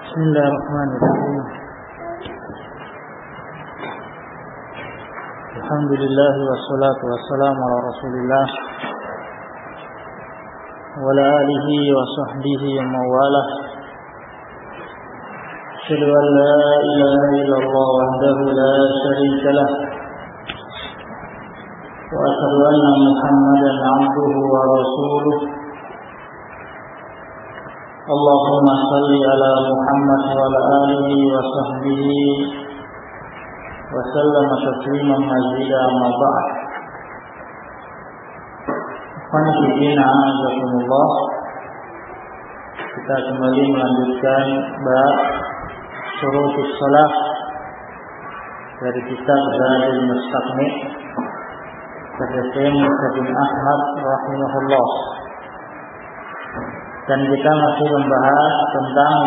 Bismillahirrahmanirrahim. Alhamdulillah wassalatu wassalamu ala Rasulillah wa ala alihi wa sahbihi wa mawalah. Asyhadu an la ilaha illallah wahdahu la syarika lah wa asyhadu anna Muhammadan abduhu wa rasuluh. Allahumma salli ala Muhammad wa ala alihi wa sahbihi wa sallama tasliman mazida amma ba'd. Alhamdulillah, kita kembali melanjutkan bab syurutus shalah dari kitab Zadul Mustaqni karya Syekh Musa bin Ahmad rahimahullah. Dan kita masih membahas tentang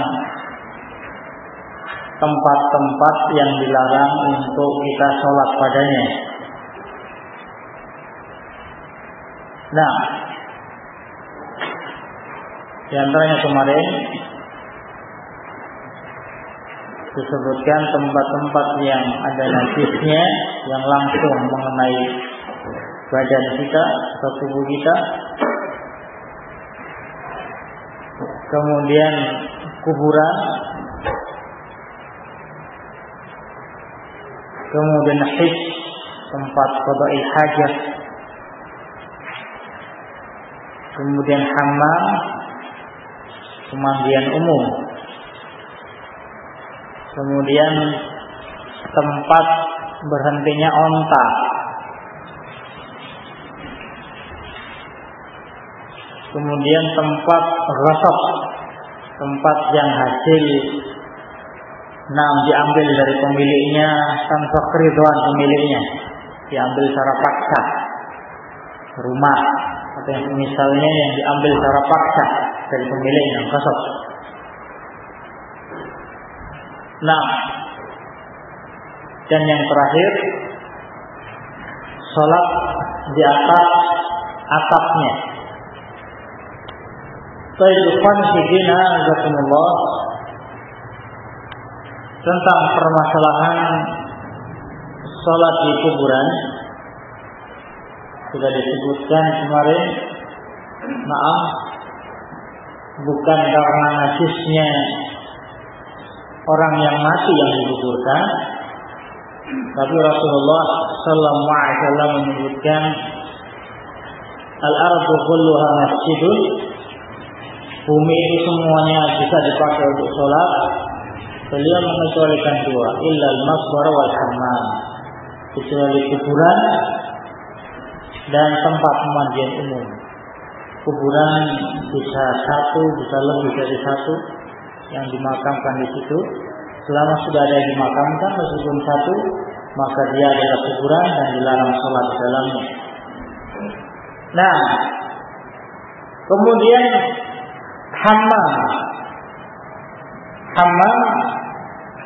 tempat-tempat yang dilarang untuk kita sholat padanya. Nah, di antaranya kemarin disebutkan tempat-tempat yang ada najisnya yang langsung mengenai badan kita atau tubuh kita. Kemudian kuburan, kemudian hijj, tempat qada'il hajat, kemudian hammam, pemandian umum, kemudian tempat berhentinya onta, kemudian tempat ghasab, tempat yang hasil diambil dari pemiliknya tanpa keridhaan pemiliknya, diambil secara paksa, rumah atau yang misalnya yang diambil secara paksa dari pemiliknya, ghasab. Nah, dan yang terakhir, sholat di atas atapnya. Ikhwan fillah azakumullah, tentang permasalahan sholat di kuburan sudah disebutkan kemarin. Maaf, bukan karena najisnya orang yang mati yang dikuburkan, tapi Rasulullah sallallahu alaihi wasallam menyebutkan al-ardu kulluha masjidun, bumi itu semuanya bisa dipakai untuk sholat. Beliau mengecualikan dua, illal maqbar wal hammam, kecuali kuburan dan tempat pemandian umum. Kuburan bisa satu, bisa lebih dari satu yang dimakamkan di situ. Selama sudah ada yang dimakamkan meskipun satu, maka dia adalah kuburan dan dilarang sholat di dalamnya. Nah, kemudian hammam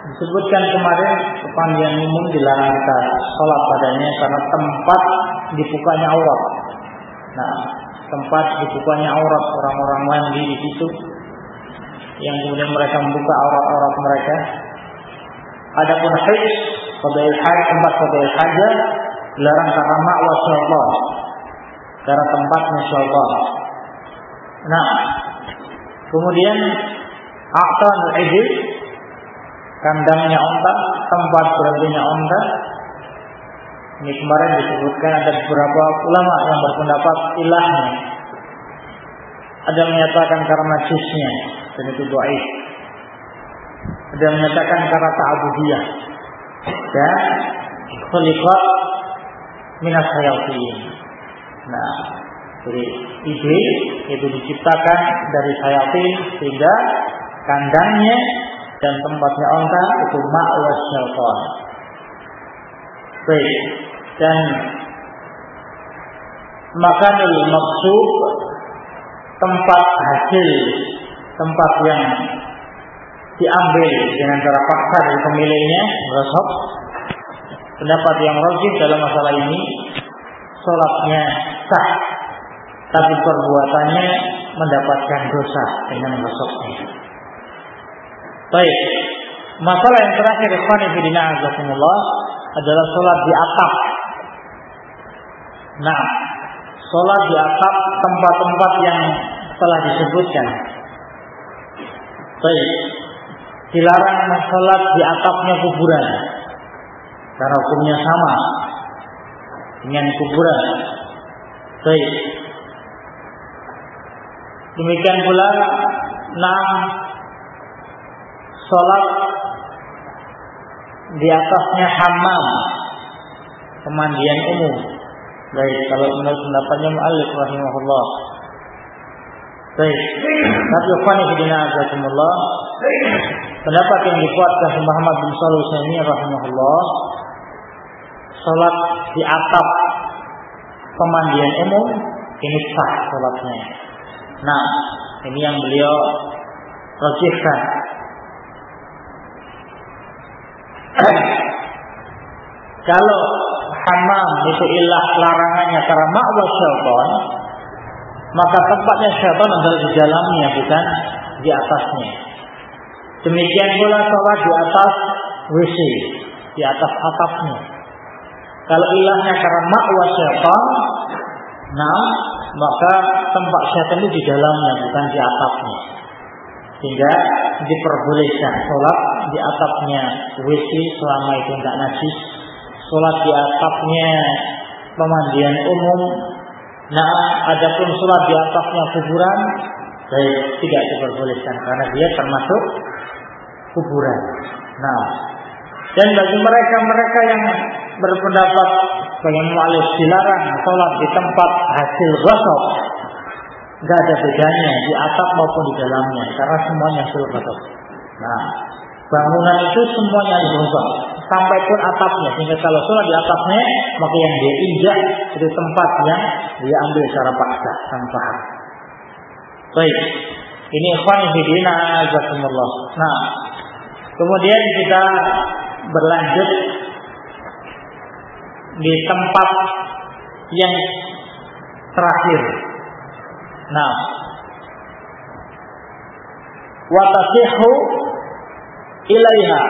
disebutkan kemarin, pemandian umum dilarang kita sholat padanya karena tempat dibukanya aurat. Nah, tempat dibukanya aurat orang-orang mandi di situ, yang kemudian mereka membuka aurat-aurat mereka. Adapun hajj, tempat qada'il hajat dilarang karena ma'wa syaitan, karena tempatnya syaitan. Nah, kemudian aqsan al-ijl, kandangnya onta, tempat berhentinya onta. Ini kemarin disebutkan ada beberapa ulama yang berpendapat ilahnya. Ada yang menyatakan karena najisnya, dan itu dhaif. Ada yang menyatakan karena ta'budiyah dan khuliqat minas hayatin. Nah, jadi iblis itu diciptakan dari hayatin, sehingga kandangnya dan tempatnya onta itu ma'wa syaitan. Baik, dan makanul maqsud, tempat hasil, tempat yang diambil dengan cara paksa dari pemiliknya, ghasab. Pendapat yang rajih dalam masalah ini, sholatnya sah, tapi perbuatannya mendapatkan dosa dengan ghasabnya. Baik. Masalah yang terakhir ikhwani fillah azakumullah adalah salat di atap. Nah, salat di atap tempat-tempat yang telah disebutkan. Baik. Dilarang salat di atapnya kuburan. Karena hukumnya sama dengan kuburan. Baik. Demikian pula salat di atasnya hammam, pemandian umum. Baik, kalau menurut pendapatnya mu'allif rahimahullah. Baik. Tapi ikhwani fillah azakumullah, pendapat yang dikuatkan Muhammad bin Shalih Al-Utsaimin rahimahullah, salat di atap pemandian umum ini sah salatnya. Nah, ini yang beliau rajihkan. Kalau hammam itu ilah larangannya karena ma'wa syaitan, maka tempatnya syaitan adalah di dalamnya, bukan di atasnya. Demikian pula salat di atas WC, di atas atapnya. Kalau ilahnya karena ma'wa syaitan, maka tempat syaitan itu di dalamnya, bukan di atapnya. Sehingga diperbolehkan sholat di atapnya WC selama itu tidak najis, sholat di atapnya pemandian umum. Nah, adapun sholat di atapnya kuburan, tidak diperbolehkan karena dia termasuk kuburan. Nah, dan bagi mereka yang berpendapat sebagai mu'allif dilarang sholat di tempat hasil ghasab, tidak ada bedanya di atap maupun di dalamnya karena semuanya hasil ghasab. Nah, bangunan itu semuanya dirubah sampai pun atapnya, sehingga kalau sholat di atapnya maka yang dia injak itu tempat yang dia ambil secara paksa tanpa hak. Baik, ini ikhwan fillah azakumullah. Nah, kemudian kita berlanjut di tempat yang terakhir. Nah, wa tasihhu ilaiha,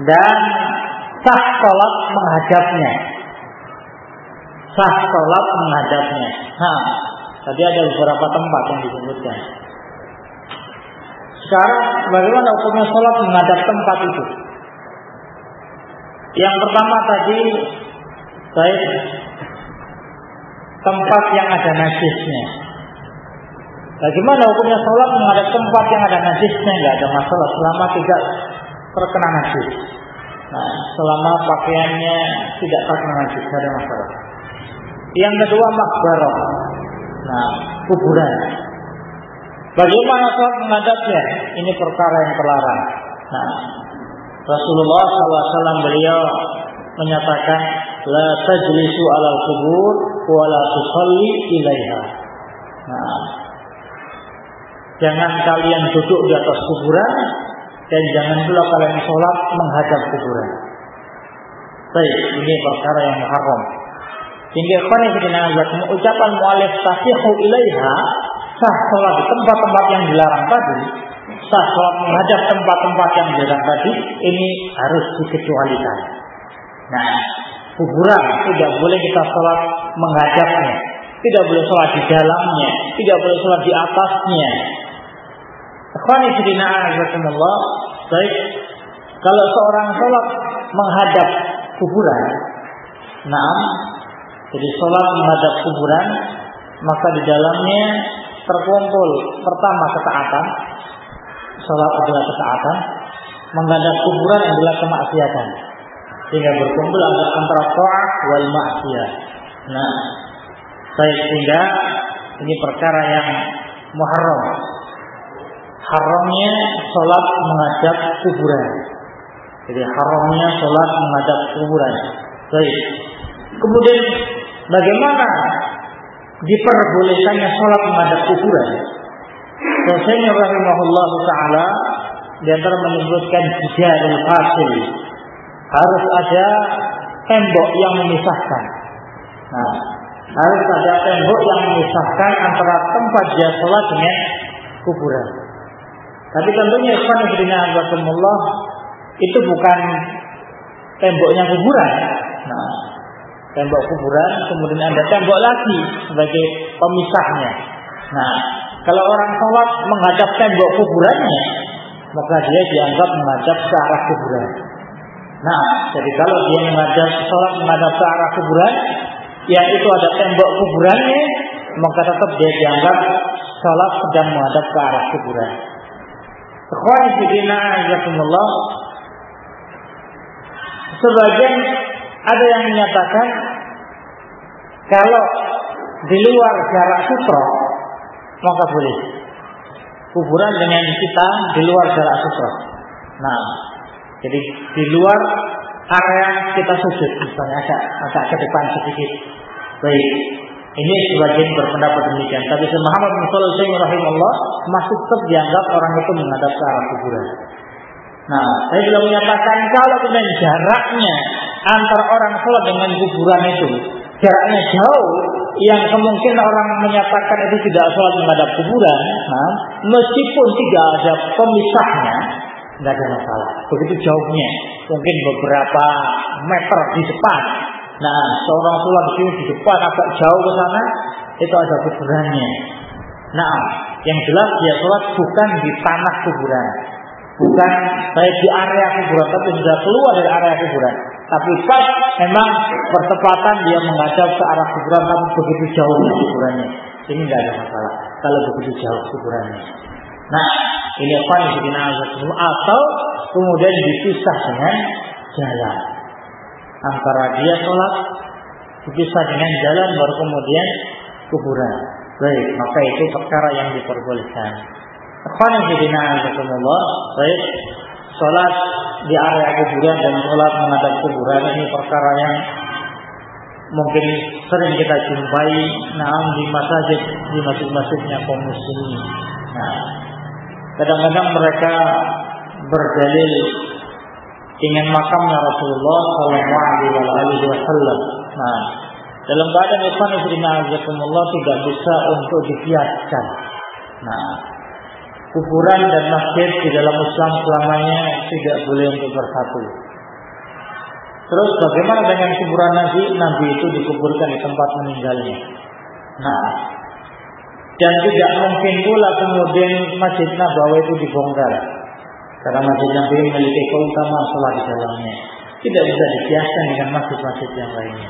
dan sah salat menghadapnya. Sah salat menghadapnya. Nah, tadi ada beberapa tempat yang disebutkan. Sekarang bagaimana hukumnya salat menghadap tempat itu? Yang pertama tadi, tempat yang ada najisnya. Bagaimana hukumnya sholat menghadap tempat yang ada najisnya? Tidak ada masalah selama tidak terkena najis. Nah, selama pakaiannya tidak terkena najis, tidak ada masalah. Yang kedua, makbarah. Nah, kuburan. Bagaimana sholat menghadapnya? Ini perkara yang terlarang. Nah, Rasulullah SAW beliau menyatakan, la tajlisu alal kubur wa la tusalli ilaiha. Nah, jangan kalian duduk di atas kuburan dan jangan pula kalian sholat menghadap kuburan. Baik, ini perkara yang haram. Sehingga ucapan mu'allif tasihhu ilaiha, sah sholat di tempat-tempat yang dilarang tadi, sah sholat menghadap tempat-tempat yang dilarang tadi, ini harus dikecualikan. Nah, kuburan tidak boleh kita sholat menghadapnya, tidak boleh sholat di dalamnya, tidak boleh sholat di atasnya. Ikhwani fillah azakumullah. Baik, kalau seorang sholat menghadap kuburan, jadi sholat menghadap kuburan, maka di dalamnya terkumpul pertama ketaatan. Sholat adalah ketaatan, menghadap kuburan adalah kemaksiatan, sehingga berkumpul antara ta'ah wal maksiyah. Nah, sehingga ini perkara yang muharram. Haramnya sholat menghadap kuburan. Jadi haramnya sholat menghadap kuburan. Baik. Kemudian bagaimana diperbolehkannya sholat menghadap kuburan? Rasulullah rahimahullah taala di antara menyebutkan jidarul fasil, harus ada tembok yang memisahkan. Nah, harus ada tembok yang memisahkan antara tempat dia sholat dengan kuburan. Tapi tentunya ikhwan fillah itu bukan temboknya kuburan. Nah, tembok kuburan kemudian ada tembok lagi sebagai pemisahnya. Nah, kalau orang sholat menghadap tembok kuburannya, maka dia dianggap menghadap ke arah kuburan. Nah, jadi kalau dia sholat menghadap ke arah kuburan, yang itu ada tembok kuburannya, maka tetap dia dianggap sholat sedang menghadap ke arah kuburan. Ikhwani fillah azakumullah. Sebagian ada yang menyatakan kalau di luar jarak sutra maka boleh kuburan dengan kita di luar jarak sutra. Nah, jadi di luar area kita sujud, misalnya agak ke depan sedikit. Baik, ini sebagian berpendapat demikian. Tapi Syekh Muhammad bin Shalih Al-Utsaimin rahimahullah masih tetap dianggap orang itu menghadap ke arah kuburan. Nah, saya juga menyatakan kalau kemudian jaraknya antara orang sholat dengan kuburan itu jaraknya jauh, yang kemungkinan orang menyatakan itu tidak sholat menghadap kuburan, nah, meskipun tidak ada pemisahnya, tidak ada masalah. Begitu jauhnya, mungkin beberapa meter di depan. Nah, seorang sholat di depan agak jauh ke sana, itu ada kuburannya. Nah, yang jelas dia sholat bukan di tanah kuburan, bukan saya di area kuburan, tapi sudah keluar dari area kuburan. Tapi pas memang bertepatan dia menghadap ke arah kuburan, tapi begitu jauh kuburannya, ini tidak ada masalah kalau begitu jauh kuburannya. Nah, ini apa yang digunakan atau kemudian dipisah dengan jalan antara dia sholat dipisah dengan jalan baru kemudian kuburan. Baik, maka itu perkara yang diperbolehkan. Apa yang digunakan baik sholat di area kuburan dan sholat menghadap kuburan ini perkara yang mungkin sering kita jumpai di masjid-masjidnya kaum muslimin. Nah, kadang-kadang mereka berdalil ingin makamnya Rasulullah Sallallahu Alaihi Wasallam. Nah, dalam keadaan ikhwan fillah tidak bisa untuk dikiaskan. Nah, kuburan dan masjid di dalam Islam selamanya tidak boleh untuk bersatu. Terus bagaimana dengan kuburan Nabi? Nabi itu dikuburkan di tempat meninggalnya. Nah, dan tidak mungkin pula kemudian Masjid Nabawi itu dibongkar, karena Masjid Nabawi memiliki keutamaan sholat di dalamnya. Tidak bisa dikiaskan dengan masjid-masjid yang lainnya.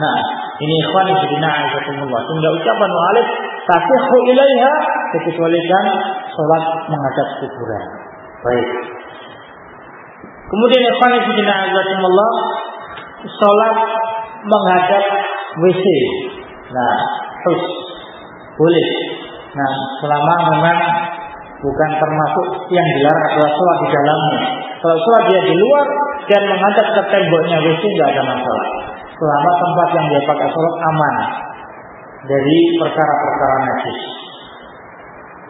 Nah, ini ikhwan fillah azakumullah. Sehingga ucapan mu'alif tasihhu ilaiha dikecualikan sholat menghadap kuburan. Baik. Kemudian ikhwan fillah azakumullah, sholat menghadap WC. Nah, terus boleh. Nah, selama memang bukan termasuk yang dilarang adalah sholat di dalamnya. Kalau sholat dia di luar dan menghadap ke temboknya WC tidak ada masalah. Selama tempat yang dia pakai sholat aman dari perkara-perkara najis.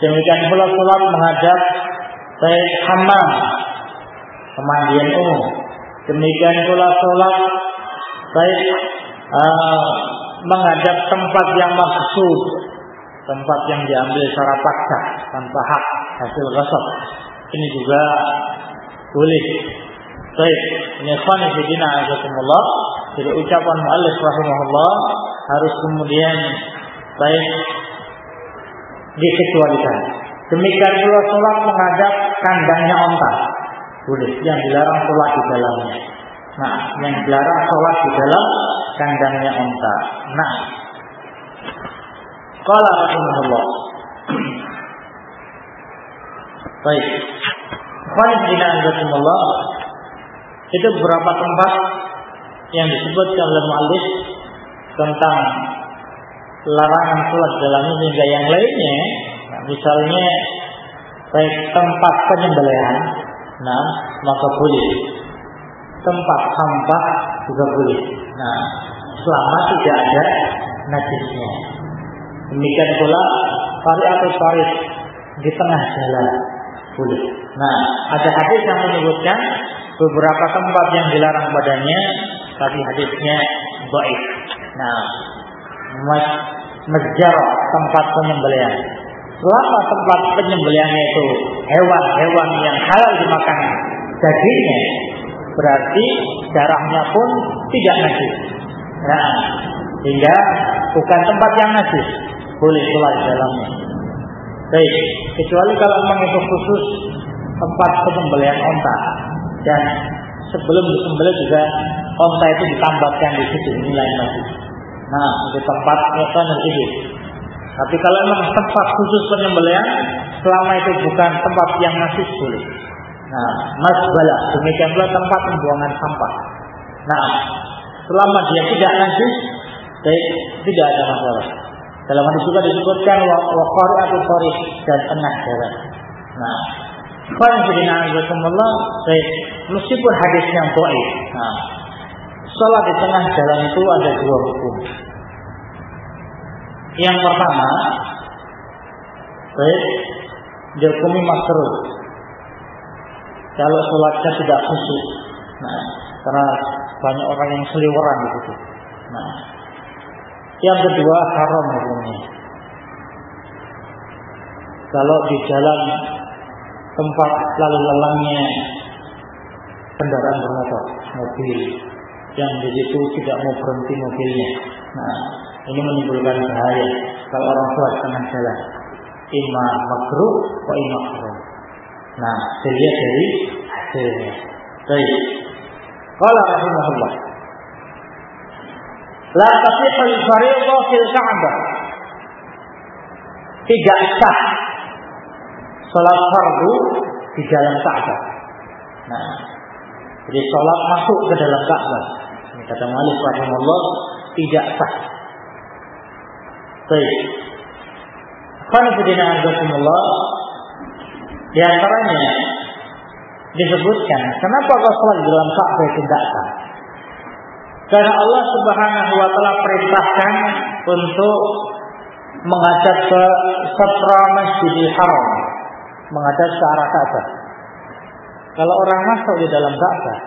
Demikian pula sholat menghadap baik hammam, pemandian umum. Demikian pula sholat baik menghadap tempat yang maksud, tempat yang diambil secara paksa tanpa hak hasil ghasab. Ini juga boleh. Baik, ini ikhwan fillah azakumullah. Jadi ucapan muallif rahimahullah harus kemudian baik dikecualikan. Demikian pula sholat menghadap kandangnya onta. Boleh, yang dilarang sholat di dalamnya. Nah, yang dilarang sholat di dalam kandangnya onta. Nah, qala rahimahullah. Baik, ikhwan fillah azakumullah. Itu beberapa tempat yang disebutkan oleh muallif tentang larangan sholat dalamnya, hingga yang lainnya. Nah, misalnya baik tempat penyembelihan, nah maka boleh. Tempat sampah juga boleh. Nah, selama tidak ada najisnya. Demikian pula parit di tengah jalan boleh. Nah, ada hadis yang menyebutkan beberapa tempat yang dilarang padanya, tapi hadisnya dhaif. Nah, masjarah tempat penyembelihan. selama tempat penyembelihannya itu hewan-hewan yang halal dimakan dagingnya, berarti darahnya pun tidak najis. Nah, sehingga bukan tempat yang najis, boleh sholat di dalamnya. Baik, kecuali kalau memang itu khusus tempat penyembelihan onta, dan sebelum disembelih juga onta itu ditambatkan di situ, ini lain lagi. Nah, itu tempat itu. Tapi kalau memang tempat khusus penyembelihan, selama itu bukan tempat yang najis, boleh. Nah, masbala, demikian pula tempat pembuangan sampah. Nah, selama dia tidak najis, tidak ada masalah. Dalam hadis juga disebutkan waqari atau qari dan tengah jalan. Nah, meskipun hadisnya dhaif. Nah, salat di tengah jalan itu ada dua hukum. Yang pertama, dihukumi makruh. Kalau salatnya tidak khusyuk. Nah, karena banyak orang yang seliweran begitu. Nah, yang kedua haram hukumnya. Kalau di jalan tempat lalu lalangnya kendaraan bermotor, mobil, yang di situ tidak mau berhenti mobilnya. Nah, ini menimbulkan bahaya kalau orang sholat tengah jalan. Ima makruh, wa ima makruh. Nah, dilihat dari hasilnya. Baik. Qala rahimahullah. La tasihul fardhu fil Ka'bah. Tidak sah salat fardu di dalam Ka'bah. Nah, jadi salat masuk ke dalam Ka'bah. Ini kata Malik rahimahullah, tidak sah. Baik. Qanifidina azakumullah, di antaranya disebutkan kenapa kau salat di dalam Ka'bah tidak sah? Karena Allah Subhanahu wa taala perintahkan untuk menghadap ke Satra Masjidil Haram, menghadap ke arah Ka'bah. Kalau orang masuk di dalam Ka'bah,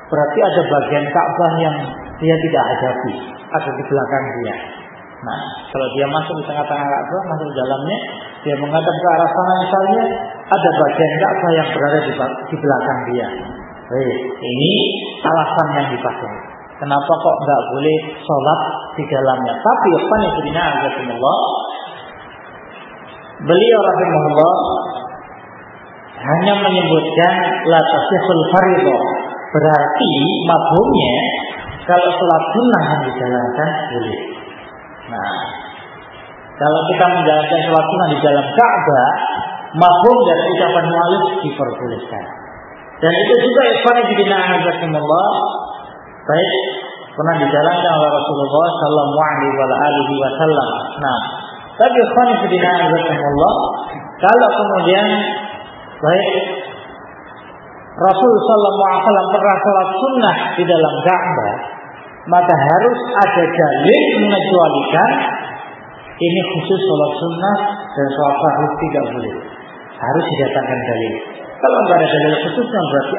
berarti ada bagian Ka'bah yang dia tidak hadapi, ada di belakang dia. Nah, kalau dia masuk di tengah-tengah Ka'bah, masuk di dalamnya, dia menghadap ke arah sana misalnya, ada bagian Ka'bah yang berada di belakang dia. Ini alasan yang dipakai. Kenapa kok nggak boleh sholat di dalamnya? Tapi beliau rahimahullah hanya menyebutkan la tasihul fardhu. Berarti mafhumnya kalau sholat sunnah yang dijalankan boleh. Nah, kalau kita menjalankan sholat sunnah di dalam Ka'bah, mafhum dari ucapan mu'allif diperbolehkan. Dan itu juga ikhwanifidina azakumullah, baik pernah dijalankan oleh Rasulullah sallallahu alaihi wasallam. Nah, tapi ikhwanifidina azakumullah, kalau kemudian baik Rasul sallallahu alaihi wasallam pernah salat sunnah di dalam Ka'bah, maka harus ada dalil mengecualikan ini khusus salat sunnah dan salat fardu tidak boleh. Harus didatangkan dalil. Kalau tidak ada dalil khususnya berarti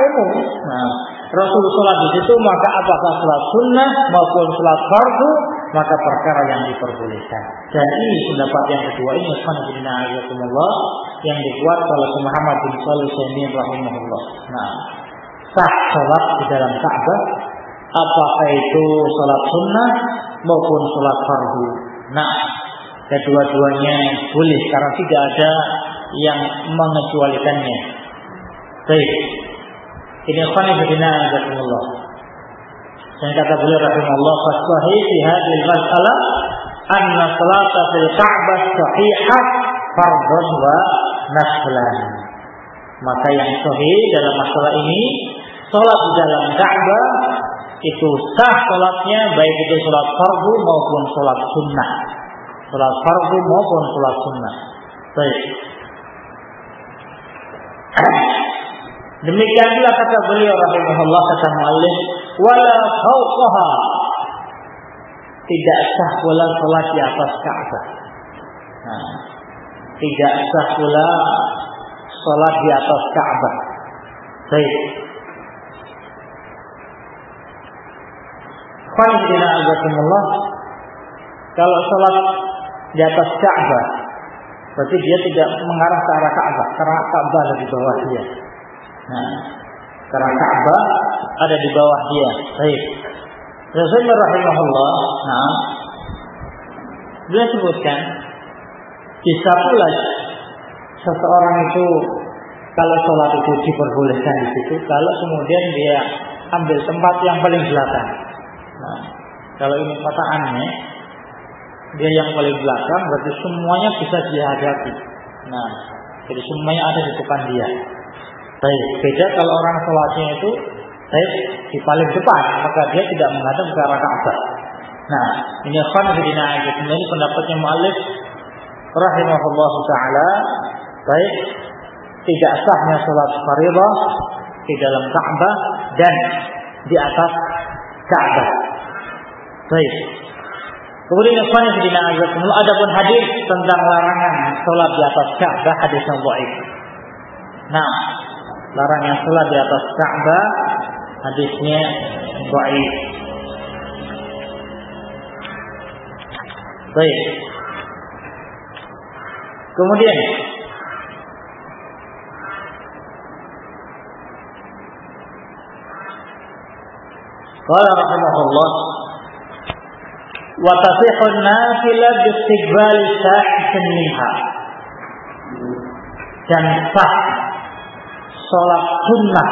umum. Nah, Rasul sholat di situ, maka apakah sholat sunnah maupun sholat fardu, maka perkara yang diperbolehkan. Dan ini pendapat yang kedua ini yang dibuat oleh Muhammad bin Shalih Al-Utsaimin rahimahullah. Nah, sah sholat di dalam Ka'bah, apakah itu sholat sunnah maupun sholat fardu. Nah, kedua-duanya boleh karena tidak ada yang mengecualikannya. Baik. Ini qanifidina azakumullah. Dan kata beliau rahimahullah, "Sahih fi hadhihi al-mas'alah anna salata fil Ka'bah sahihah fardhun wa naflan." Maka yang sahih dalam masalah ini, salat di dalam Ka'bah itu sah salatnya, baik itu salat fardu maupun salat sunnah. Salat fardu maupun salat sunnah. Baik. Demikian pula kata beliau rahimahullah, kata muallif, wala fawqaha, tidak sah pula salat di atas Ka'bah. Nah, tidak sah pula salat di atas Ka'bah. Baik. Qanifidina azakumullah, kalau salat di atas Ka'bah Berarti dia tidak mengarah ke arah Ka'bah, karena Ka'bah ada di bawah dia. Nah, karena Ka'bah ada di bawah dia. Baik. Rasulullah rahimahullah, nah, beliau sebutkan bisa pula seseorang itu kalau sholat itu diperbolehkan di situ, kalau kemudian dia ambil tempat yang paling belakang. Nah, kalau ini patahannya, dia yang paling belakang, berarti semuanya bisa dia hadapi. Nah, jadi semuanya ada di depan dia. Baik, beda kalau orang sholatnya itu baik di paling depan, maka dia tidak menghadap ke arah Ka'bah. Nah, ini khonafidina ayat ini pendapatnya mu'allif rahimahullah ta'ala. Baik, tidak sahnya sholat fardhu di dalam Ka'bah dan di atas Ka'bah. Baik. Kemudian khonafidina ayat ini ada pun hadis tentang larangan sholat di atas Ka'bah, hadis yang dhaif. Nah, larangan sholat di atas Ka'bah hadisnya dhaif. Baik. Kemudian qala rahimahullah wa tasihhu an-nafilah bi istiqbal sa'atin minha, dan sah salat sunnah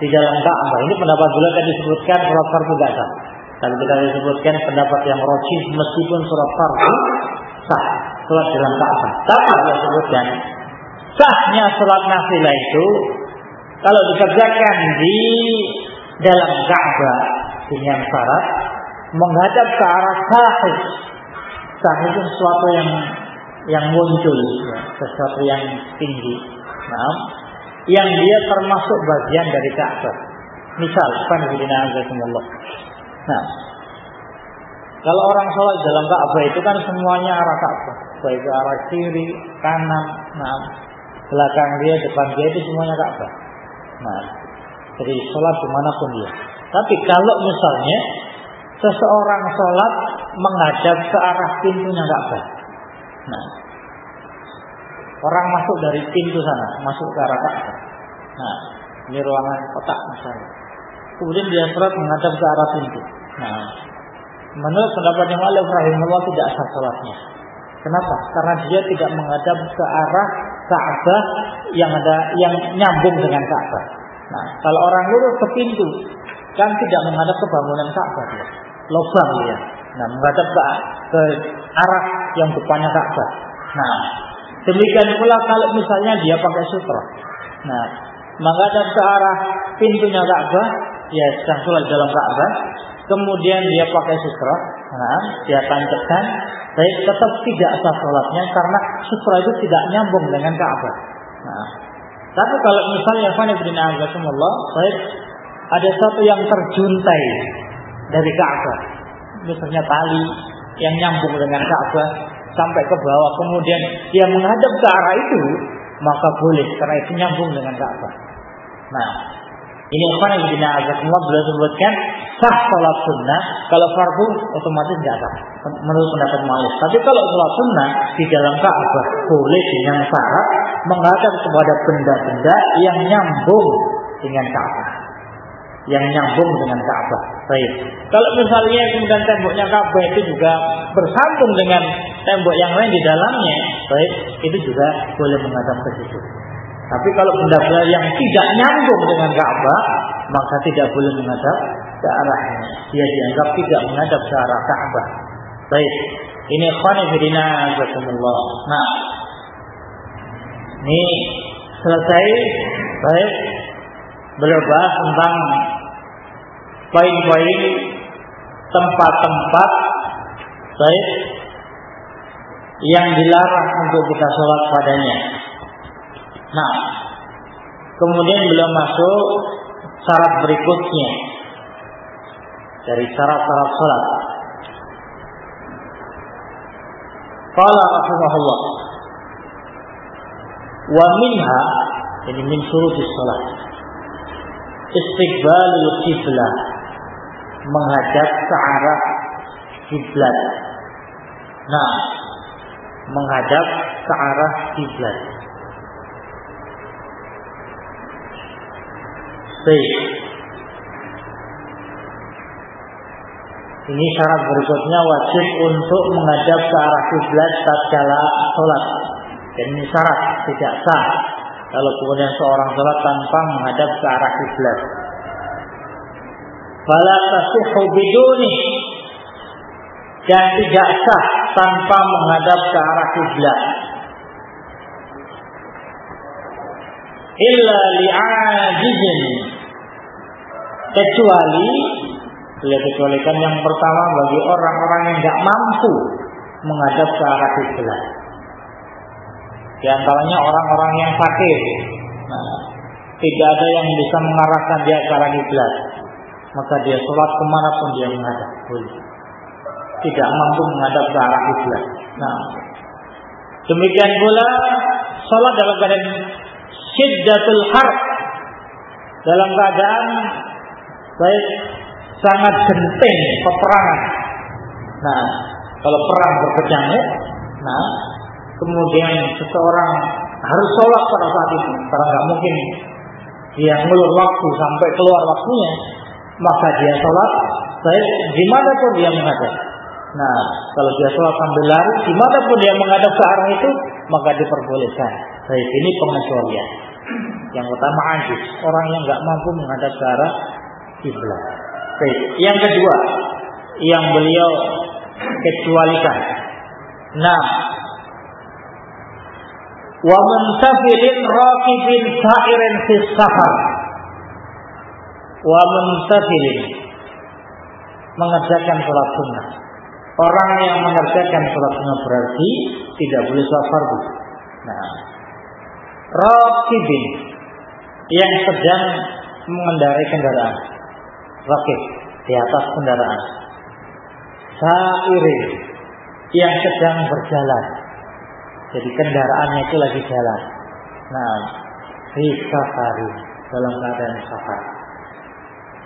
di dalam Ka'bah. Ini pendapat beliau tadi disebutkan salat fardu tidak sah. Kalau kita disebutkan pendapat yang rajih, meskipun salat fardu sah salat dalam Ka'bah. Tapi beliau sebutkan sahnya salat nafilah itu kalau dikerjakan di dalam Ka'bah dengan syarat menghadap ke arah sahih. Sahih itu sesuatu yang muncul, ya, sesuatu yang tinggi. Nah, yang dia termasuk bagian dari Ka'bah. Misal, nah, kalau orang sholat dalam Ka'bah itu kan semuanya arah Ka'bah, baik ke arah kiri, kanan, nah, belakang dia, depan dia itu semuanya Ka'bah. Nah, jadi sholat dimanapun dia. Tapi kalau misalnya seseorang sholat menghadap ke arah pintunya Ka'bah, nah, orang masuk dari pintu sana, masuk ke arah Ka'bah. Nah, ini ruangan kotak misalnya. Kemudian dia sholat menghadap ke arah pintu. Nah, menurut pendapat yang mu'allif rahimahullah tidak sah sholatnya. Kenapa? Karena dia tidak menghadap ke arah Ka'bah yang nyambung dengan Ka'bah. Nah, kalau orang lurus ke pintu, kan tidak menghadap ke bangunan Ka'bah dia, lubang dia. Nah, menghadap ke arah yang depannya Ka'bah. Nah, demikian pula kalau misalnya dia pakai sutra. Nah, menghadap ke arah pintunya Ka'bah, ya sedang sholat dalam Ka'bah. Kemudian dia pakai sutra, nah, dia tancapkan, baik tetap tidak sah sholatnya karena sutra itu tidak nyambung dengan Ka'bah. Nah, tapi kalau misalnya baik ada sesuatu yang terjuntai dari Ka'bah, misalnya tali yang nyambung dengan Ka'bah sampai ke bawah, kemudian dia menghadap ke arah itu, maka boleh karena itu nyambung dengan Ka'bah. Nah, ini beliau sebutkan sah salat sunnah. Kalau fardu otomatis tidak sah menurut pendapat mu'allif. Tapi kalau salat sunnah di dalam Ka'bah boleh dengan syarat menghadap kepada benda-benda yang nyambung dengan Ka'bah. Yang nyambung dengan Ka'bah. Baik. Kalau misalnya kemudian temboknya Ka'bah itu juga bersambung dengan tembok yang lain di dalamnya, baik, itu juga boleh menghadap ke situ. Tapi kalau benda-benda yang tidak nyambung dengan Ka'bah, maka tidak boleh menghadap ke arahnya. Dia dianggap tidak menghadap ke arah Ka'bah. Baik. Ini khonifidina azakumullah. Nah, ini selesai. Baik. Beliau bahas tentang poin-poin tempat-tempat baik yang dilarang untuk kita sholat padanya. Nah, kemudian beliau masuk syarat berikutnya dari syarat-syarat sholat. Qala rahimahullah, wa minha, ini min syurutis sholat, istiqbalul qiblah, menghadap ke arah kiblat. Nah, menghadap ke arah kiblat. Baik. Ini syarat berikutnya, wajib untuk menghadap ke arah kiblat tatkala sholat. Dan ini syarat, tidak sah kalau kemudian seorang sholat tanpa menghadap ke arah kiblat. Fala tasihhu biduni, dan tidak sah tanpa menghadap ke arah kiblat. Illa li'ajizin, kecuali beliau kecualikan yang pertama bagi orang-orang yang tidak mampu menghadap ke arah kiblat. Di antaranya orang-orang yang sakit, tidak ada yang bisa mengarahkan dia ke arah kiblat, maka dia sholat kemanapun dia menghadap boleh. Tidak mampu menghadap ke arah kiblat. Demikian pula sholat dalam keadaan syiddatul harb, dalam keadaan baik sangat genting peperangan. Kalau perang berkecamuk, kemudian seseorang harus sholat pada saat itu, karena nggak mungkin dia ngulur waktu sampai keluar waktunya, maka dia sholat baik dimanapun dia menghadap. Kalau dia sholat sambil lari, dimanapun dia menghadap ke arah itu, maka diperbolehkan. Baik, ini pengecualian. Yang pertama ajiz, orang yang nggak mampu menghadap ke arah kiblat. Baik, yang kedua yang beliau kecualikan, wa muntafilin raqibin sa'irin fis safar. Wa muntafilin, mengerjakan sholat sunnah. Orang yang mengerjakan sholat sunnah berarti tidak boleh sholat fardu. Raqibin, yang sedang mengendarai kendaraan, raqib, di atas kendaraan. Sa'irin, yang sedang berjalan, jadi kendaraannya itu lagi jalan. Fi safari, dalam keadaan safar.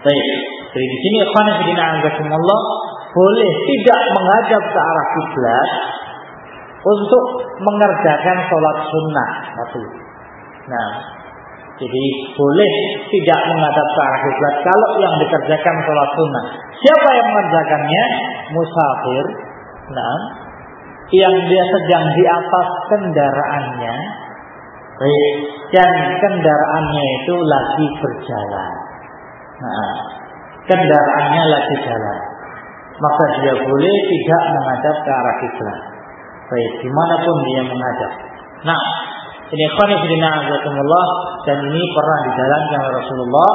Baik, jadi di sini ikhwan fillah azakumullah, boleh tidak menghadap ke arah kiblat untuk mengerjakan sholat sunnah. Jadi boleh tidak menghadap ke arah kiblat kalau yang dikerjakan sholat sunnah. Siapa yang mengerjakannya? Musafir, yang dia sedang di atas kendaraannya, dan kendaraannya itu lagi berjalan. Kendaraannya lagi jalan, maka dia boleh tidak menghadap ke arah kiblat. Baik, dimanapun dia menghadap. Ini khonifidina'azakumullah, dan ini pernah dijalankan oleh Rasulullah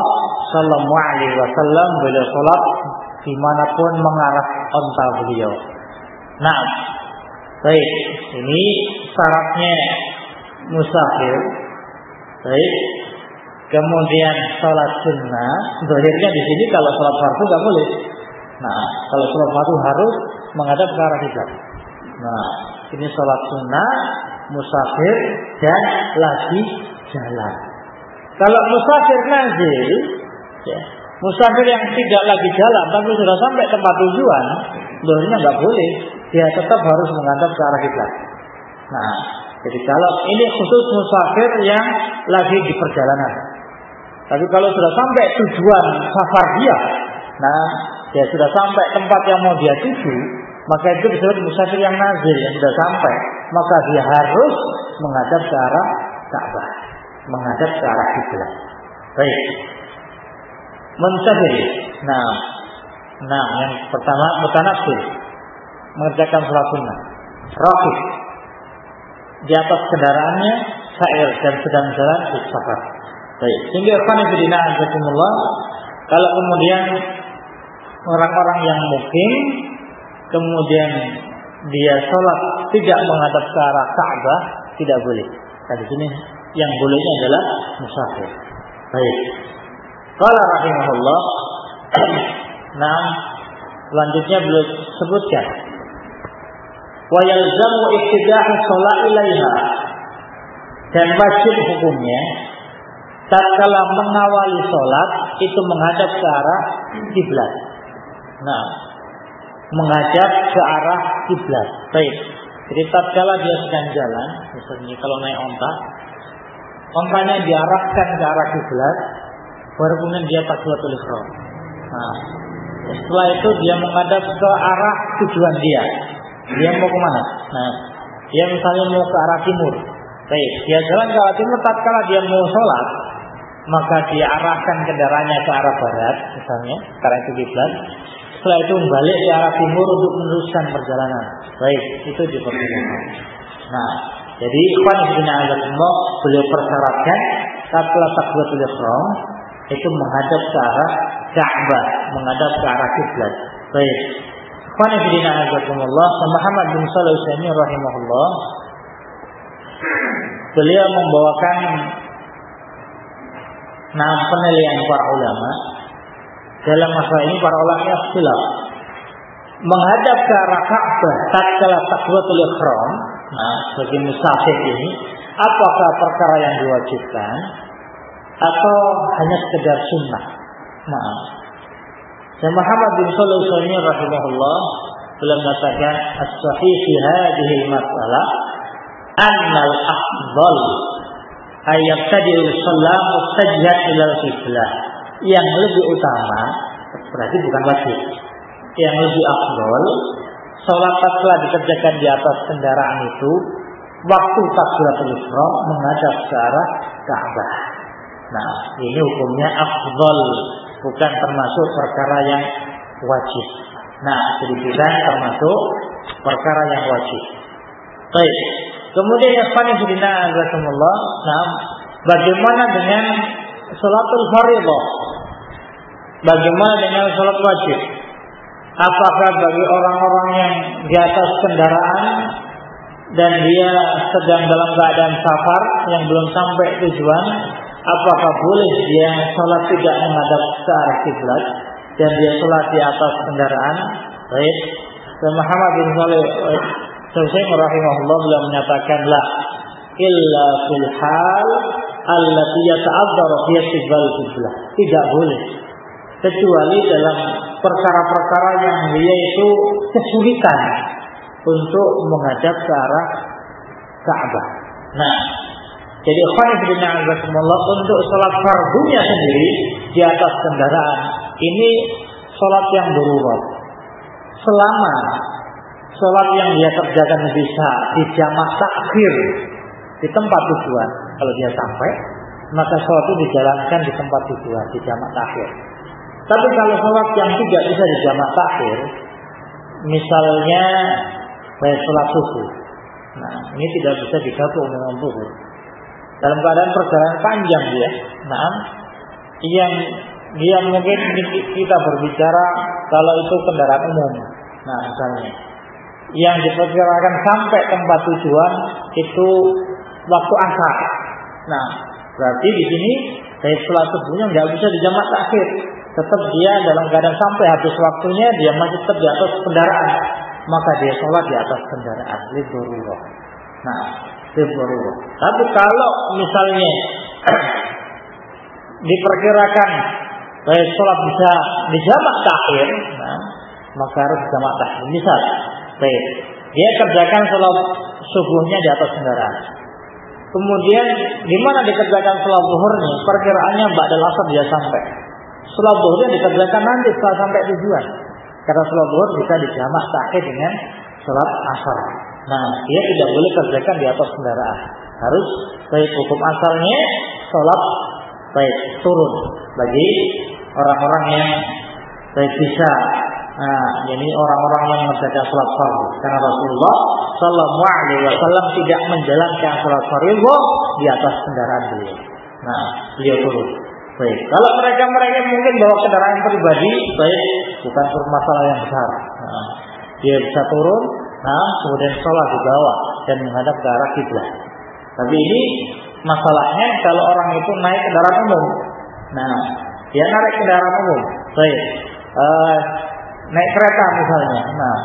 Sallallahu Alaihi Wasallam. Beliau sholat dimanapun mengarah onta beliau. Baik, ini syaratnya musafir. Baik, kemudian sholat sunnah. Zahirnya di sini kalau sholat fardu nggak boleh. Kalau sholat fardu harus menghadap ke arah kiblat. Ini sholat sunnah, musafir, dan lagi jalan. Kalau musafir nazil, musafir yang tidak lagi jalan tapi sudah sampai tempat tujuan, zahirnya nggak boleh. Dia tetap harus menghadap ke arah kiblat. Jadi kalau ini khusus musafir yang lagi di perjalanan. Tapi kalau sudah sampai tujuan safar dia, dia sudah sampai tempat yang mau dia tuju, maka itu disebut musafir yang nazil, yang sudah sampai. Maka dia harus menghadap ke arah Ka'bah, menghadap ke arah kiblat. Baik. Muntafil. Yang pertama mutanafil, mengerjakan sholat sunnah. Raqib, di atas kendaraannya, sa'ir, dan sedang jalan di safar. Baik. Sehingga khonifidina'azakumullah, kalau kemudian orang-orang yang mukim kemudian dia sholat tidak menghadap ke arah Ka'bah, tidak boleh. Di sini yang bolehnya adalah musafir. Baik. Qala rahimahullah. Selanjutnya beliau sebutkan, wa yalzamu ittiba'u shalah ilaiha, dan wajib hukumnya tatkala mengawali sholat itu menghadap ke arah kiblat. Menghadap ke arah kiblat. Baik. Jadi tatkala dia sedang jalan, misalnya kalau naik onta, ontanya diarahkan ke arah kiblat, baru kemudian dia takbiratul ihram. Nah, setelah itu dia menghadap ke arah tujuan dia. Dia mau kemana? Nah, dia misalnya mau ke arah timur. Baik, dia jalan ke arah timur. Tatkala dia mau sholat, maka dia arahkan kendaraannya ke arah barat, misalnya karena itu kiblat. Setelah itu balik ke arah timur untuk meneruskan perjalanan. Baik, itu diperbolehkan. Nah, jadi ikhwan fillah Allah beliau persyaratkan tatkala takbiratul ihram itu menghadap ke arah Ka'bah, menghadap ke arah kiblat. Baik. Ikhwan fillah Allah, Muhammad bin Shalih Al-Utsaimin rahimahullah, beliau membawakan penilaian para ulama. Dalam masalah ini para ulama ikhtilaf. Menghadap ke arah Ka'bah tatkala takbiratul ihram, bagi musafir ini, apakah perkara yang diwajibkan atau hanya sekedar sunnah? Dan Muhammad bin Shalih Al-Utsaimin rahimahullah beliau mengatakan as-sahih fi hadhihi al-mas'alah anna al-afdal ay yabtadi'u as-salam mustajhat ila al-qiblah. Yang lebih utama, berarti bukan wajib. Yang lebih afdal, salat tatkala dikerjakan di atas kendaraan itu waktu takbiratul ihram menghadap ke arah Ka'bah. Nah, ini hukumnya afdal, bukan termasuk perkara yang wajib. Nah, jadi bukan termasuk perkara yang wajib. Baik. Kemudian yang paling dinamakan bagaimana dengan salatul fardhu? Bagaimana dengan salat wajib? Apakah bagi orang-orang yang di atas kendaraan dan dia sedang dalam keadaan safar yang belum sampai tujuan, apakah boleh dia salat tidak menghadap ke arah kiblat dan dia salat di atas kendaraan? Baik. Dan Muhammad bin Shalih Al-Utsaimin rahimahullah beliau menyatakan la illa fil hal allati yata'adzzaru fi istiqbal kiblat. Tidak boleh kecuali dalam perkara-perkara yang dia itu kesulitan untuk menghadap ke arah Ka'bah. Nah, jadi khonifidina'azakumullah untuk sholat fardunya sendiri di atas kendaraan ini sholat yang darurat. Selama sholat yang dia kerjakan bisa di jamak takhir di tempat tujuan, kalau dia sampai maka sholat itu dijalankan di tempat tujuan di jamak takhir. Tapi kalau sholat yang tidak bisa di jamak takhir, misalnya baik sholat subuh, nah ini tidak bisa digabung dengan zuhur. Dalam keadaan perjalanan panjang dia, yang dia mungkin kita berbicara kalau itu kendaraan umum, nah misalnya yang diperkirakan sampai tempat tujuan itu waktu asar. Nah berarti di sini dari sholat subuhnya nggak bisa di jamak takhir. Tetap dia dalam keadaan sampai habis waktunya dia masih tetap di atas kendaraan, maka dia sholat di atas kendaraan lidururah. Nah, lidururah. Tapi kalau misalnya diperkirakan baik sholat bisa di jamak takhir, nah, maka harus jamak takhir. Misal, baik dia kerjakan sholat subuhnya di atas kendaraan. Kemudian di mana dikerjakan sholat zuhurnya? Perkiraannya ba'dal asar dia sampai. Sholat zuhurnya dikerjakan nanti setelah sampai tujuan. Karena sholat zuhur bisa dijamak takhir dengan sholat asar. Nah, dia tidak boleh kerjakan di atas kendaraan. Harus baik hukum asalnya sholat baik turun bagi orang-orang yang baik bisa. Nah, ini orang-orang yang mengerjakan sholat fardu. Karena Rasulullah Sallallahu Alaihi Wasallam tidak menjalankan sholat fardu di atas kendaraan beliau. Nah, beliau turun. Baik, kalau mereka mungkin bawa kendaraan pribadi, baik, bukan masalah yang besar. Nah, dia bisa turun, kemudian sholat di bawah dan menghadap ke arah kiblat. Tapi ini masalahnya kalau orang itu naik kendaraan umum. Nah, dia naik kendaraan umum, baik, naik kereta misalnya. Nah,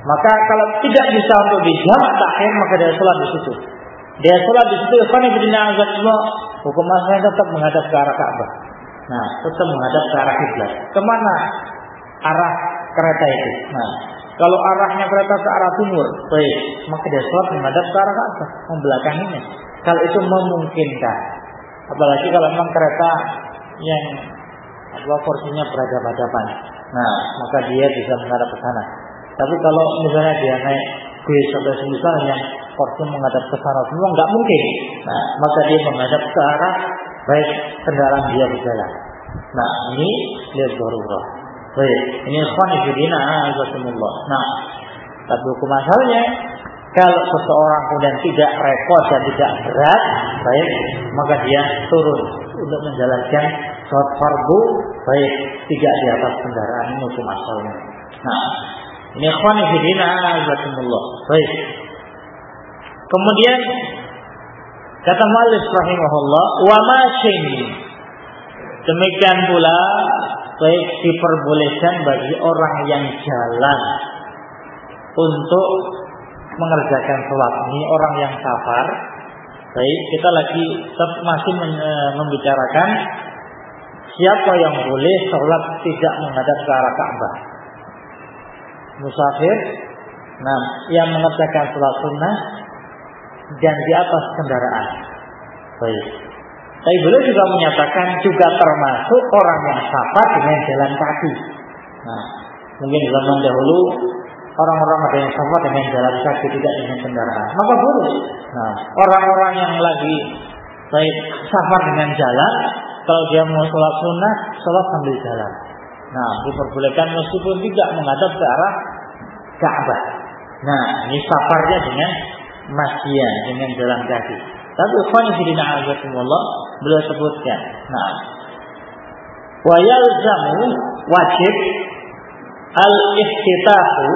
maka kalau tidak bisa untuk di jamak takhir, maka dia sholat di situ. Dia sholat di situ, hukum asalnya tetap menghadap ke arah Ka'bah. Nah, tetap menghadap ke arah kiblat. Kemana arah kereta itu? Nah, Kalau arahnya kereta ke arah timur, baik, maka dia sholat menghadap ke arah Ka'bah, membelakanginya. Kalau itu memungkinkan, apalagi kalau memang kereta yang porsinya berhadapan-hadapan, nah maka dia bisa menghadap ke sana. Tapi kalau misalnya dia naik bis atau semisal yang porsi menghadap ke sana semua, nggak mungkin. Nah, maka dia menghadap ke arah baik kendaraan dia berjalan. Nah, ini lihat darurat. Baik, ini ikhwan fillah azakumullah. Nah, tapi hukum asalnya kalau seseorang kemudian tidak repot dan tidak berat, baik, maka dia turun untuk menjalankan sholat fardu, baik, tidak di atas kendaraan, ini hukum asalnya. Nah, ini ikhwan fillah azakumullah. Baik. Kemudian kata muallif rahimahullah, wa masyin. Demikian pula baik diperbolehkan bagi orang yang jalan untuk mengerjakan sholat. Ini orang yang safar. Baik, kita lagi masih membicarakan siapa yang boleh sholat tidak menghadap ke arah Ka'bah. Musafir, nah, yang mengerjakan sholat sunnah dan di atas kendaraan. Baik. Tapi beliau juga menyatakan juga termasuk orang yang safar dengan jalan kaki. Nah, mungkin zaman dahulu orang-orang ada yang safar dengan jalan kaki, tidak dengan kendaraan. Maka boleh. Nah, orang-orang yang lagi baik safar dengan jalan, kalau dia mau sholat sunnah, sholat sambil jalan. Nah, diperbolehkan meskipun tidak menghadap ke arah Ka'bah. Nah, ini safarnya dengan masyian, dengan jalan kaki. Tapi ikhwan fillah azakumullah, beliau sebutkan. Nah, wa yalzamu wajib al-iftitahu,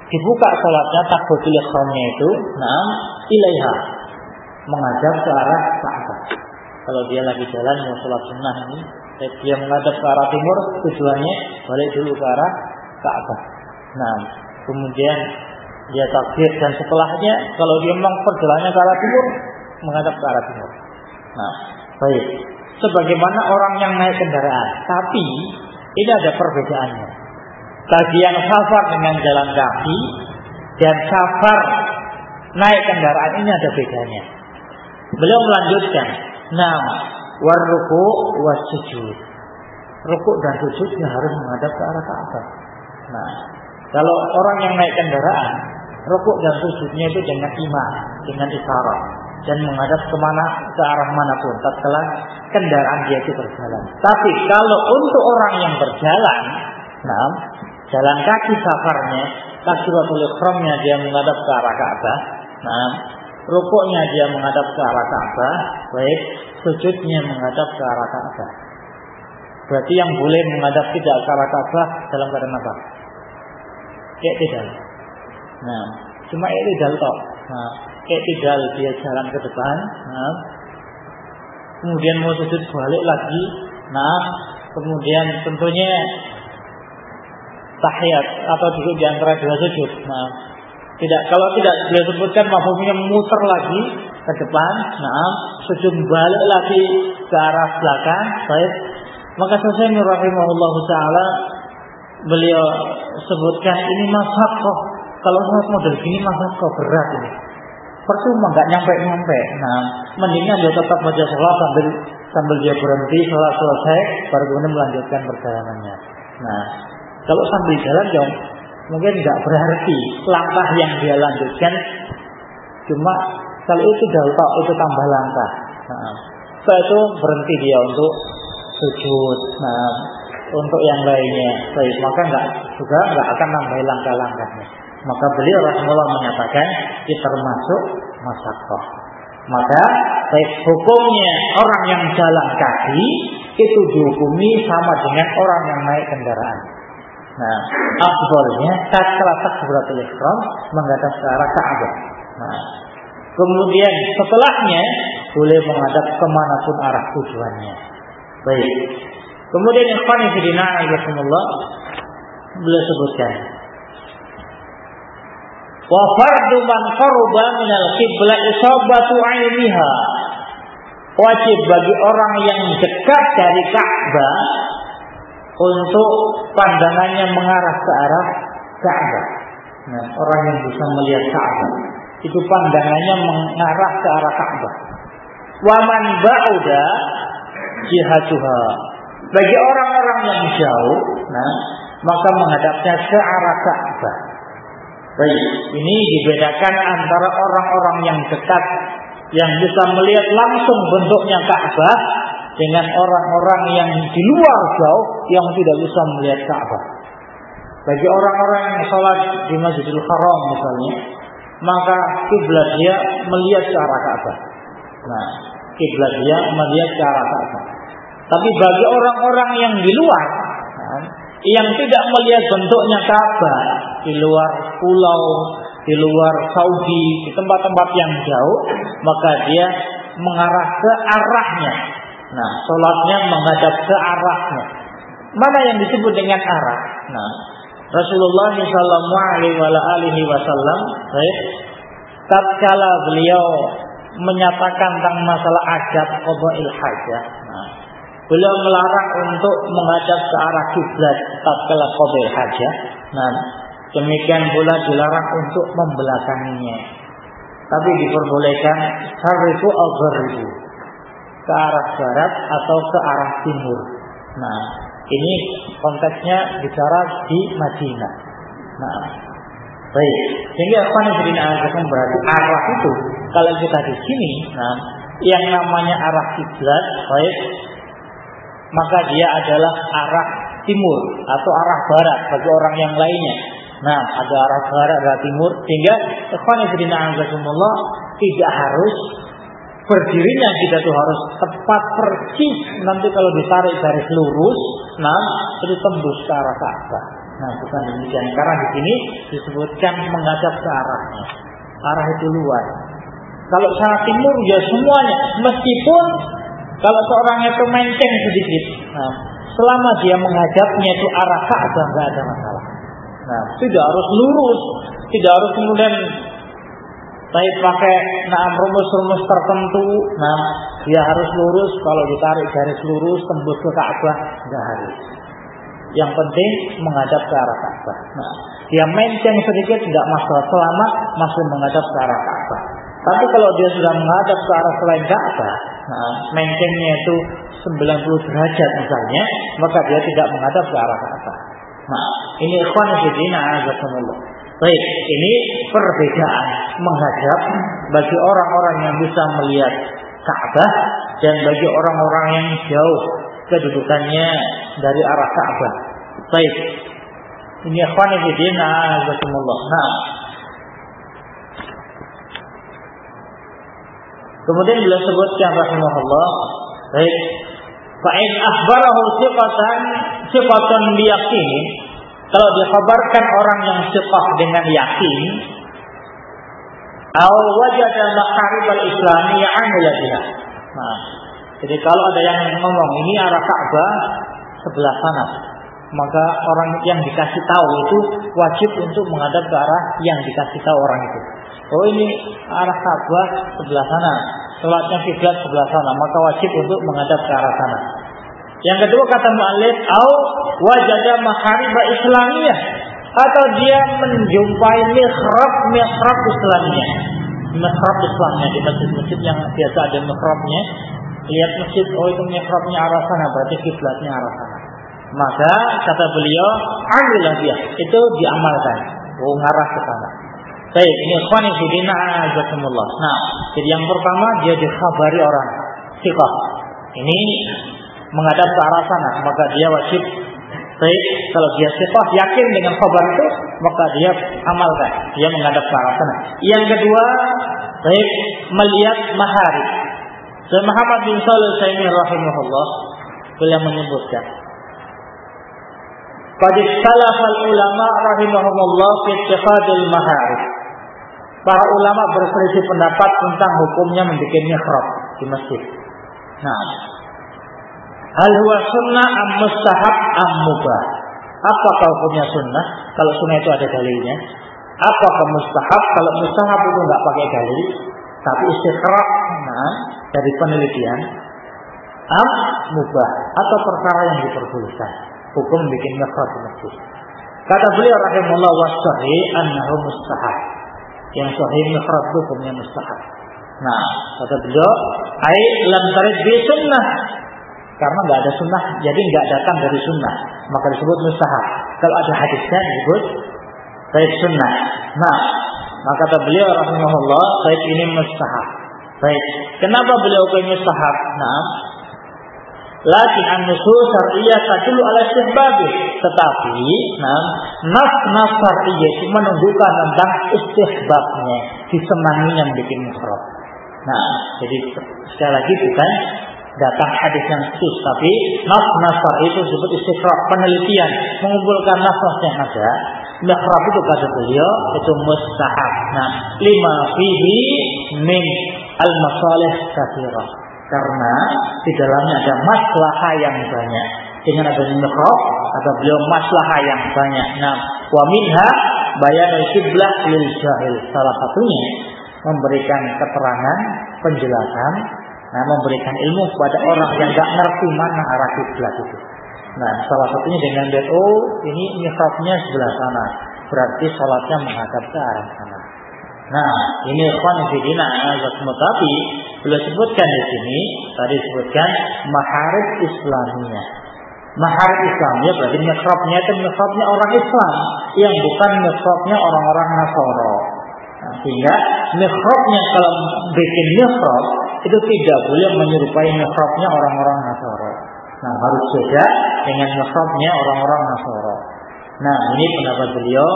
dibuka salatnya takbiratul ihramnya itu, nah, ilaiha, menghadap ke arah Ka'bah. Kalau dia lagi jalan mau salat sunnah ini, dia menghadap ke arah timur, tujuannya balik dulu ke arah Ka'bah. Nah, kemudian dia takbir dan setelahnya kalau dia memang perjalanannya ke arah timur, menghadap ke arah timur. Nah, baik. Sebagaimana orang yang naik kendaraan, tapi ini ada perbedaannya. Bagi yang safar dengan jalan kaki dan safar naik kendaraan ini ada bedanya. Beliau melanjutkan, nah, warruku wasujud. Rukuk dan sujudnya harus menghadap ke arah Ka'bah. Nah, kalau orang yang naik kendaraan, rukuk dan sujudnya itu dengan imam, dengan isyarat, dan menghadap kemana, ke arah manapun tatkala kendaraan dia itu berjalan. Tapi kalau untuk orang yang berjalan, nah, jalan kaki safarnya, takbiratul ihramnya dia menghadap ke arah Ka'bah, nah, rukuknya dia menghadap ke arah Ka'bah, baik, sujudnya menghadap ke arah Ka'bah. Berarti yang boleh menghadap tidak ke arah Ka'bah dalam keadaan apa? I'tidal. Nah, cuma i'tidal toh. Nah, i'tidal dia jalan ke depan, nah, kemudian mau sujud balik lagi, nah, kemudian tentunya tahiyat atau duduk di antara dua sujud. Nah, tidak, kalau tidak beliau sebutkan mafhumnya muter lagi ke depan, nah, sujud balik lagi ke arah belakang, baik. Maka selesai rahimahullahu taala beliau sebutkan ini mashaqqah. Kalau sholat model gini mashaqqah berat ini. Percuma enggak nyampe-nyampe. Nah, mendingan dia tetap baca sholat sambil dia berhenti sholat selesai baru kemudian melanjutkan perjalanannya. Nah, kalau sambil jalan ya mungkin enggak berarti langkah yang dia lanjutkan, cuma kalau itu dalta itu tambah langkah. Nah, setelah itu berhenti dia untuk sujud. Nah, untuk yang lainnya, baik, maka enggak akan nambah langkah-langkahnya. Maka beliau Rasulullah menyatakan itu termasuk masyaqqah. Maka baik hukumnya orang yang jalan kaki itu dihukumi sama dengan orang yang naik kendaraan. Nah, afdhalnya tatkala takbiratul ihram menghadap ke arah Ka'bah. Nah, kemudian setelahnya boleh menghadap kemanapun arah tujuannya. Baik. Kemudian ikhwan fillah azakumullah, beliau sebutkan wa fardu man qaruba minal qiblah isabatu ainiha. Wajib bagi orang yang dekat dari Ka'bah untuk pandangannya mengarah ke arah Ka'bah. Nah, orang yang bisa melihat Ka'bah itu pandangannya mengarah ke arah Ka'bah. Wa man ba'uda jihatuha. Bagi orang-orang yang jauh, nah, maka menghadapnya ke arah Ka'bah. Baik, ini dibedakan antara orang-orang yang dekat yang bisa melihat langsung bentuknya Ka'bah dengan orang-orang yang di luar jauh yang tidak bisa melihat Ka'bah. Bagi orang-orang yang sholat di Masjidil Haram misalnya, maka kiblat dia melihat ke arah Ka'bah. Nah, kiblat dia melihat ke arah Ka'bah. Tapi bagi orang-orang yang di luar, nah, yang tidak melihat bentuknya Ka'bah, di luar pulau, di luar Saudi, di tempat-tempat yang jauh, maka dia mengarah ke arahnya. Nah, sholatnya menghadap ke arahnya. Mana yang disebut dengan arah? Nah, Rasulullah SAW, tatkala beliau menyatakan tentang masalah adab qada'il hajah, nah, beliau melarang untuk menghadap ke arah kiblat tatkala qada'il hajah. Nah, demikian pula dilarang untuk membelakanginya. Tapi diperbolehkan syarifu al-gharibu, ke arah barat atau ke arah timur. Nah, ini konteksnya bicara di Madinah. Nah, baik. Sehingga berarti arah itu kalau kita di sini, nah, yang namanya arah kiblat, baik, maka dia adalah arah timur atau arah barat bagi orang yang lainnya. Nah, ada arah barat, arah timur, sehingga tidak harus berdirinya kita tuh harus tepat persis. Nanti kalau ditarik garis lurus, nah, itu tembus ke arah Ka'bah. Nah, bukan demikian. Karena di sini disebutkan menghadap ke arahnya. Arah itu luas. Kalau arah timur ya semuanya, meskipun kalau seorang itu menceng sedikit, nah, selama dia menghadapnya itu arah Ka'bah nggak ada masalah. Nah, tidak harus lurus, tidak harus kemudian saya pakai rumus-rumus tertentu. Nah, dia harus lurus. Kalau ditarik garis lurus tembus ke Ka'bah, nggak harus. Yang penting menghadap ke arah Ka'bah. Nah, dia menceng sedikit tidak masalah selama masih menghadap ke arah Ka'bah. Tapi kalau dia sudah menghadap ke arah selain Ka'bah, nah, mencengnya itu 90 derajat misalnya, maka dia tidak menghadap ke arah Ka'bah. Nah, ini ikhwan fillah azakumullah. Baik, ini perbedaan menghadap bagi orang-orang yang bisa melihat Ka'bah dan bagi orang-orang yang jauh kedudukannya dari arah Ka'bah. Baik, ini ikhwan fillah azakumullah. Nah, kemudian beliau sebutkan rahimahullah, baik, fa'in akhbarahu siqatan biyaqin, kalau dikhabarkan orang yang siqah dengan yakin, aw wajada maharibal islamiyah amila biha. Nah, jadi kalau ada yang ngomong ini arah Ka'bah sebelah sana, maka orang yang dikasih tahu itu wajib untuk menghadap ke arah yang dikasih tahu orang itu. Oh, ini arah Ka'bah sebelah sana, salatnya kiblat sebelah sana, maka wajib untuk menghadap ke arah sana. Yang kedua kata mu'allif, au wajada maharib islamiyah, atau dia menjumpai mihrab islamiyah. Mihrab islamnya di masjid-masjid yang biasa ada mihrabnya. Lihat masjid, oh itu mihrabnya arah sana, berarti kiblatnya arah sana. Maka kata beliau, amilah dia, itu diamalkan, ngarah ke sana. Baik, ini ikhwani fillah azakumullah. Nah, jadi yang pertama dia dikhabari orang siqah. Ini menghadap ke arah sana, maka dia wajib. Baik, kalau dia siqah yakin dengan khabar itu, maka dia amalkan, dia menghadap ke arah sana. Yang kedua, baik, melihat maharib. Syekh Muhammad bin Shalih Al-Utsaimin rahimahullah beliau menyebutkan, qad ikhtalafa ulama rahimahumullah fi ittikhadil maharib. Para ulama berselisih pendapat tentang hukumnya membuat mihrab di masjid. Nah, hal huwa sunnah am mustahab am mubah? Apakah hukumnya sunnah? Kalau sunnah itu ada dalilnya. Apakah mustahab? Kalau mustahab itu enggak pakai dalil, tapi istikhraq, nah, dari penelitian. Am mubah, atau perkara yang diperbolehkan. Hukum bikin mihrab di masjid. Kata beliau rahimahullah was-sahih annahu mustahab. Yang sahih mihrab itu hukumnya mustahab. Nah, kata beliau, ai lam tarid bi sunnah. Karena enggak ada sunnah, jadi enggak datang dari sunnah, maka disebut mustahab. Kalau ada hadisnya disebut baik sunnah. Nah, maka kata beliau rahimahullah, baik ini mustahab. Baik, kenapa beliau pilih mustahab? Nah, lakin an-nusus syar'iyyah tadullu ala istihbab. Tetapi, nas syar'iyyah itu menunjukkan tentang istihbabnya, disenanginya bikin mihrab. Nah, jadi sekali lagi bukan datang hadis yang khusus, tapi nas itu disebut istikhraj, penelitian, mengumpulkan nas yang ada. Mihrab itu kata beliau itu mustahab. Nah, lima fihi min al-masalih katsirah. Karena di dalamnya ada maslahah yang banyak. Dengan adanya mihrab, kata beliau maslahah yang banyak. Nah, wa minha bayanul qiblah lil jahil. Salah satunya memberikan keterangan, penjelasan, memberikan ilmu kepada orang yang enggak ngerti mana arah kiblat itu. Nah, salah satunya dengan lihat, oh ini mihrabnya sebelah sana, berarti salatnya menghadap ke arah sana. Nah, ini ikhwan fillah tapi beliau sebutkan di sini, tadi sebutkan maharib Islamiyah. Maharib Islamiyah berarti mihrabnya itu mihrabnya orang Islam, yang bukan mihrabnya orang-orang Nasara. Nah, sehingga mihrabnya kalau bikin mihrab itu tidak boleh menyerupai mihrabnya orang-orang Nasara. Nah, harus beda dengan mihrabnya orang-orang Nasara. Nah, ini pendapat beliau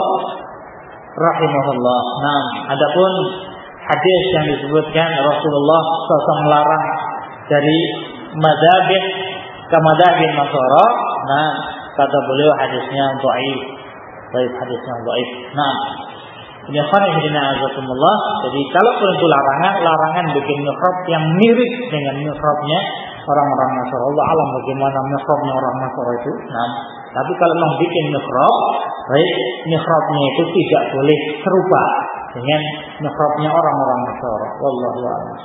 rahimahullah. Nah, adapun hadis yang disebutkan Rasulullah SAW melarang dari madzhabih ke madzhabin Nasara. Nah, kata beliau hadisnya dhaif. Baik, hadisnya dhaif. Nah, ini khairuddin azakumullah. Jadi kalau pun itu larangan bikin mihrab yang mirip dengan mihrabnya orang-orang Nasara. Allah alam bagaimana mihrabnya orang Nasara itu. Nah, tapi kalau mau bikin mihrab, baik mihrabnya itu tidak boleh serupa dengan mihrabnya orang-orang Nasara. Wallahu a'lam.